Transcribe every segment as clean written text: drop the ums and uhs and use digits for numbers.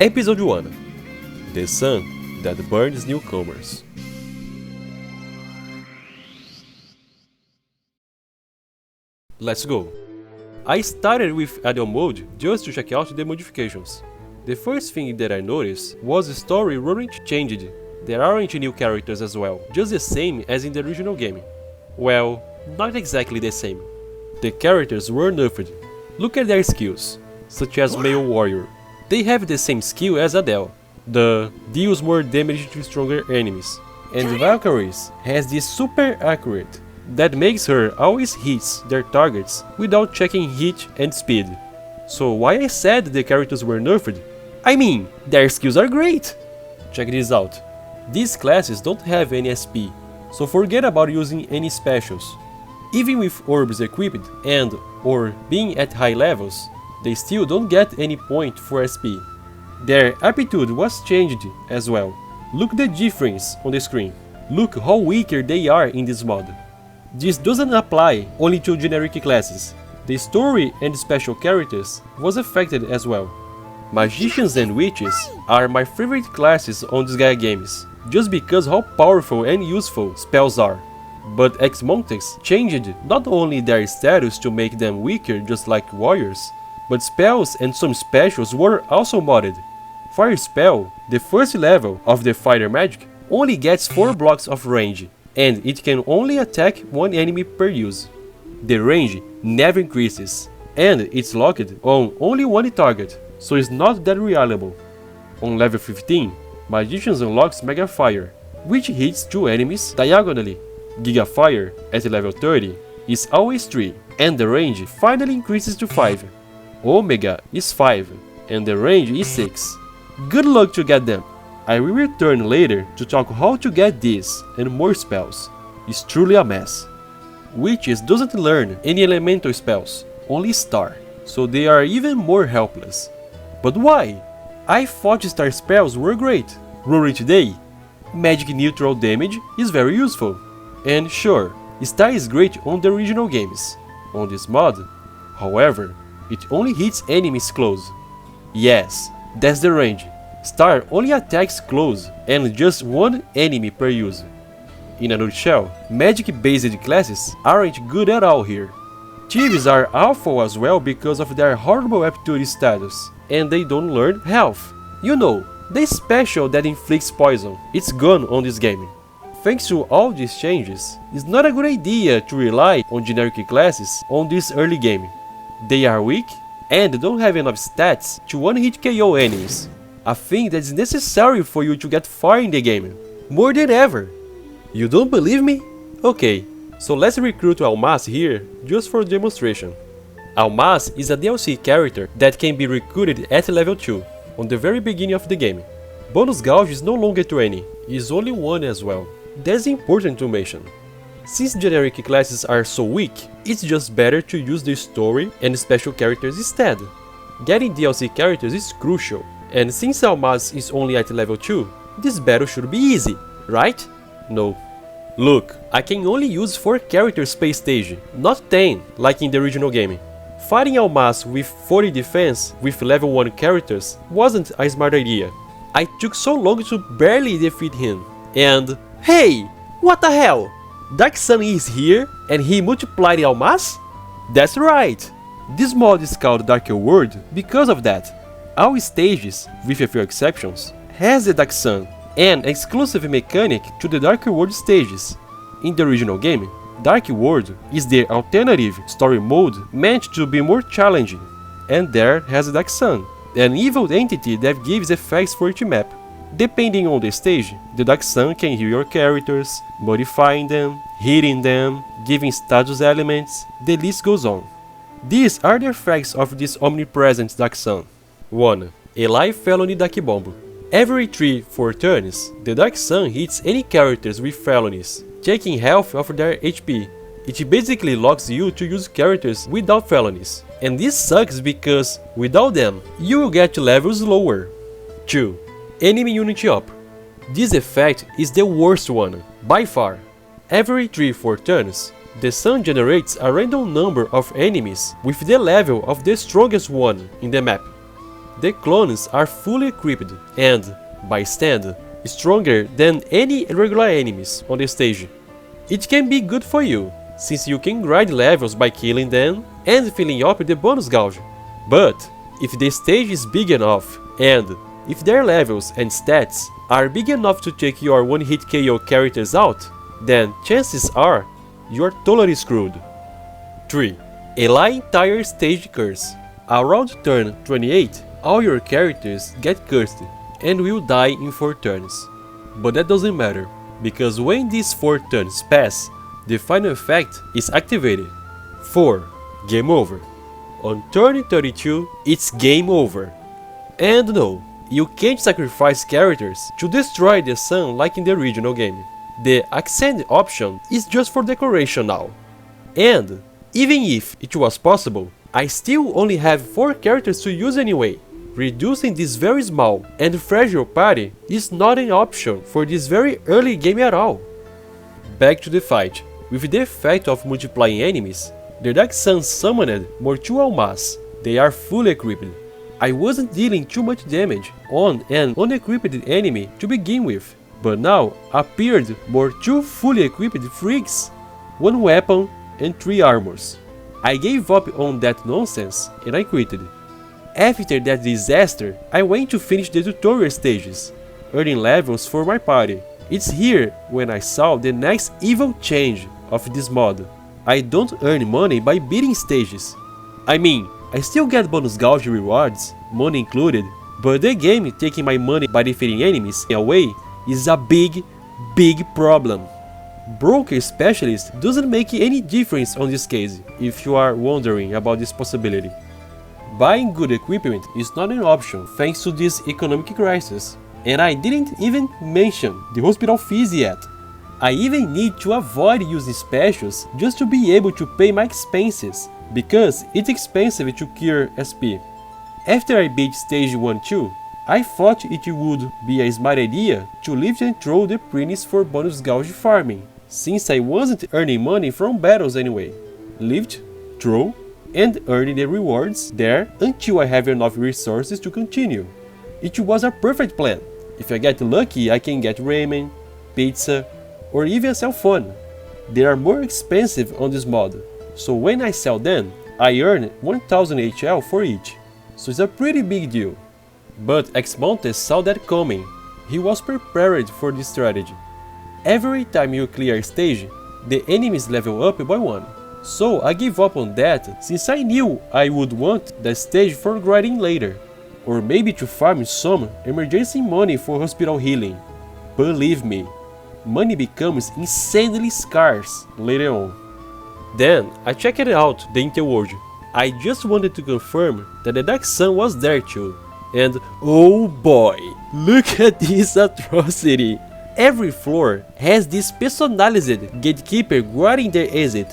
Episode 1: The Sun That Burns Newcomers. Let's go! I started with Idle mode just to check out the modifications. The first thing that I noticed was the story weren't changed. There aren't new characters as well, just the same as in the original game. Well, not exactly the same. The characters were nerfed. Look at their skills, such as Male Warrior. They have the same skill as Adele, deals more damage to stronger enemies. And Valkyrie's has this super accurate that makes her always hits their targets without checking hit and speed. So why I said the characters were nerfed? I mean, their skills are great! Check this out. These classes don't have any SP, so forget about using any specials. Even with orbs equipped and or being at high levels, they still don't get any point for SP. Their aptitude was changed as well. Look the difference on the screen. Look how weaker they are in this mod. This doesn't apply only to generic classes. The story and special characters was affected as well. Magicians and witches are my favorite classes on Disgaea games, just because how powerful and useful spells are. But X-Monks changed not only their status to make them weaker just like warriors, but spells and some specials were also modded. Fire Spell, the first level of the fighter magic, only gets 4 blocks of range, and it can only attack one enemy per use. The range never increases, and it's locked on only one target, so it's not that reliable. On level 15, Magicians unlocks Mega Fire, which hits 2 enemies diagonally. Giga Fire, at level 30, is always 3, and the range finally increases to 5. Omega is 5, and the range is 6. Good luck to get them. I will return later to talk how to get this and more spells. It's truly a mess. Witches doesn't learn any elemental spells, only star, so they are even more helpless. But why? I thought star spells were great. Rory today, magic neutral damage is very useful. And sure, star is great on the original games. On this mod, however, it only hits enemies close. Yes, that's the range. Star only attacks close and just one enemy per use. In a nutshell, magic-based classes aren't good at all here. Thieves are awful as well because of their horrible aptitude status, and they don't learn health. You know, the special that inflicts poison, it's gone on this game. Thanks to all these changes, it's not a good idea to rely on generic classes on this early game. They are weak and don't have enough stats to one-hit KO enemies, a thing that is necessary for you to get far in the game, more than ever. You don't believe me? Okay, so let's recruit Almas here just for demonstration. Almas is a DLC character that can be recruited at level 2, on the very beginning of the game. Bonus Gauge is no longer 20, is only 1 as well. That's important to mention. Since generic classes are so weak, it's just better to use the story and special characters instead. Getting DLC characters is crucial, and since Almas is only at level 2, this battle should be easy, right? No. Look, I can only use 4 characters per stage, not 10 like in the original game. Fighting Almas with 40 defense with level 1 characters wasn't a smart idea. I took so long to barely defeat him, and hey! What the hell? Dark Sun is here and he multiplied Almas? That's right! This mod is called Darker World because of that. All stages, with a few exceptions, has the Dark Sun, an exclusive mechanic to the Darker World stages. In the original game, Dark World is the alternative story mode meant to be more challenging, and there has the Dark Sun, an evil entity that gives effects for each map. Depending on the stage, the Dark Sun can heal your characters, modifying them, hitting them, giving status elements, the list goes on. These are the effects of this omnipresent Dark Sun. 1. A live felony Dark Bomb. Every 3-4 turns, the Dark Sun hits any characters with felonies, taking half of their HP. It basically locks you to use characters without felonies, and this sucks because, without them, you will get levels lower. 2. Enemy Unity Up. This effect is the worst one, by far. Every 3-4 turns, the sun generates a random number of enemies with the level of the strongest one in the map. The clones are fully equipped and, by stand, stronger than any regular enemies on the stage. It can be good for you, since you can grind levels by killing them and filling up the bonus gauge. But, if the stage is big enough, and if their levels and stats are big enough to take your one-hit KO characters out, then chances are you're totally screwed. 3. Ally entire stage curse. Around turn 28, all your characters get cursed and will die in 4 turns. But that doesn't matter, because when these 4 turns pass, the final effect is activated. 4. Game over. On turn 32, it's game over. And no, you can't sacrifice characters to destroy the sun like in the original game. The Ascend option is just for decoration now. And, even if it was possible, I still only have 4 characters to use anyway. Reducing this very small and fragile party is not an option for this very early game at all. Back to the fight. With the effect of multiplying enemies, the Dark Sun summoned more 2 Almas. They are fully equipped. I wasn't dealing too much damage on an unequipped enemy to begin with, but now appeared more 2 fully equipped freaks, 1 weapon and 3 armors. I gave up on that nonsense and I quitted. After that disaster, I went to finish the tutorial stages, earning levels for my party. It's here when I saw the next evil change of this mod. I don't earn money by beating stages. I mean, I still get bonus gauge rewards, money included, but the game taking my money by defeating enemies away is a big problem. Broker Specialist doesn't make any difference on this case, if you are wondering about this possibility. Buying good equipment is not an option thanks to this economic crisis, and I didn't even mention the hospital fees yet. I even need to avoid using specials just to be able to pay my expenses, because it's expensive to cure SP. After I beat stage 1-2, I thought it would be a smart idea to lift and throw the Prince for bonus gauge farming, since I wasn't earning money from battles anyway. Lift, throw, and earning the rewards there until I have enough resources to continue. It was a perfect plan. If I get lucky, I can get ramen, pizza, or even cell phone. They are more expensive on this mod, so when I sell them, I earn 1000 HL for each, so it's a pretty big deal. But Xmontes saw that coming. He was prepared for this strategy. Every time you clear a stage, the enemies level up by 1. So I gave up on that since I knew I would want the stage for grinding later, or maybe to farm some emergency money for hospital healing. Believe me, money becomes insanely scarce later on. Then I checked out the Interworld. I just wanted to confirm that the Dark Sun was there too, and oh boy, look at this atrocity! Every floor has this personalized gatekeeper guarding their exit.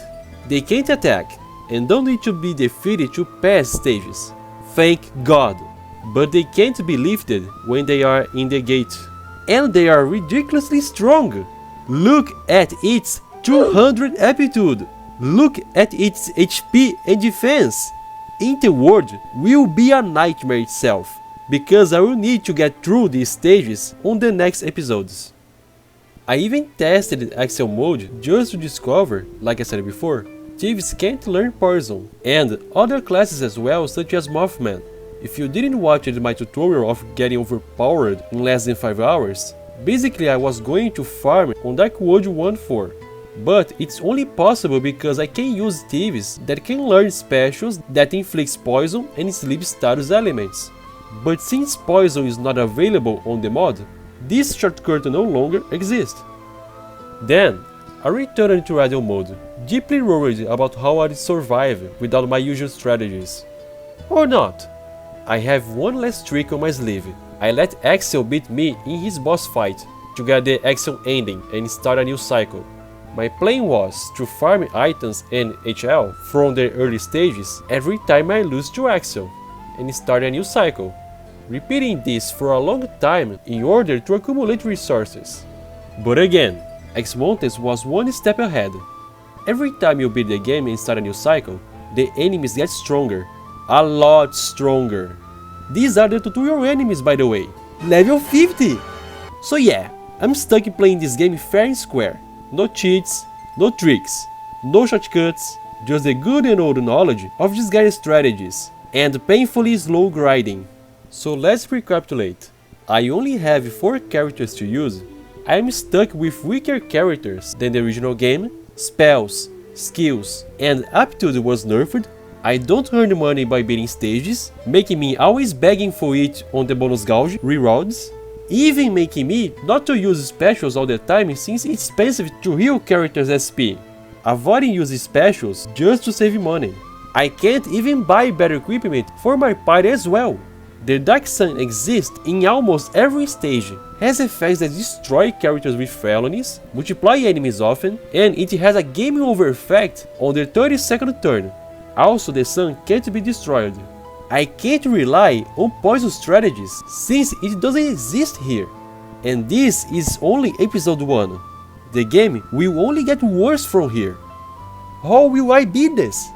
They can't attack, and don't need to be defeated to pass stages. Thank God. But they can't be lifted when they are in the gate. And they are ridiculously strong. Look at its 200 aptitude. Look at its HP and defense. Interworld will be a nightmare itself, because I will need to get through these stages on the next episodes. I even tested Excel mode just to discover, like I said before, thieves can't learn poison, and other classes as well, such as Mothman. If you didn't watch my tutorial of getting overpowered in less than 5 hours, basically I was going to farm on Darkwood 1-4. But it's only possible because I can use thieves that can learn specials that inflicts poison and sleep status elements. But since poison is not available on the mod, this shortcut no longer exists. Then, I returned to radio mode, deeply worried about how I'd survive without my usual strategies. Or not. I have one last trick on my sleeve. I let Axel beat me in his boss fight to get the Axel ending and start a new cycle. My plan was to farm items and HL from the early stages every time I lose to Axel, and start a new cycle, repeating this for a long time in order to accumulate resources. But again, Xmontes was one step ahead. Every time you beat the game and start a new cycle, the enemies get stronger, a lot stronger. These are the tutorial enemies, by the way. Level 50! So yeah, I'm stuck playing this game fair and square. No cheats, no tricks, no shortcuts, just the good and old knowledge of Disgaea strategies, and painfully slow grinding. So let's recapitulate. I only have 4 characters to use. I'm stuck with weaker characters than the original game, spells, skills, and aptitude was nerfed. I don't earn money by beating stages, making me always begging for it on the bonus gauge reroutes, even making me not to use specials all the time since it's expensive to heal characters SP, avoiding using specials just to save money. I can't even buy better equipment for my party as well. The Dark Sun exists in almost every stage, has effects that destroy characters with felonies, multiply enemies often, and it has a game over effect on the 32nd turn. Also, the sun can't be destroyed. I can't rely on poison strategies since it doesn't exist here. And this is only episode 1. The game will only get worse from here. How will I beat this?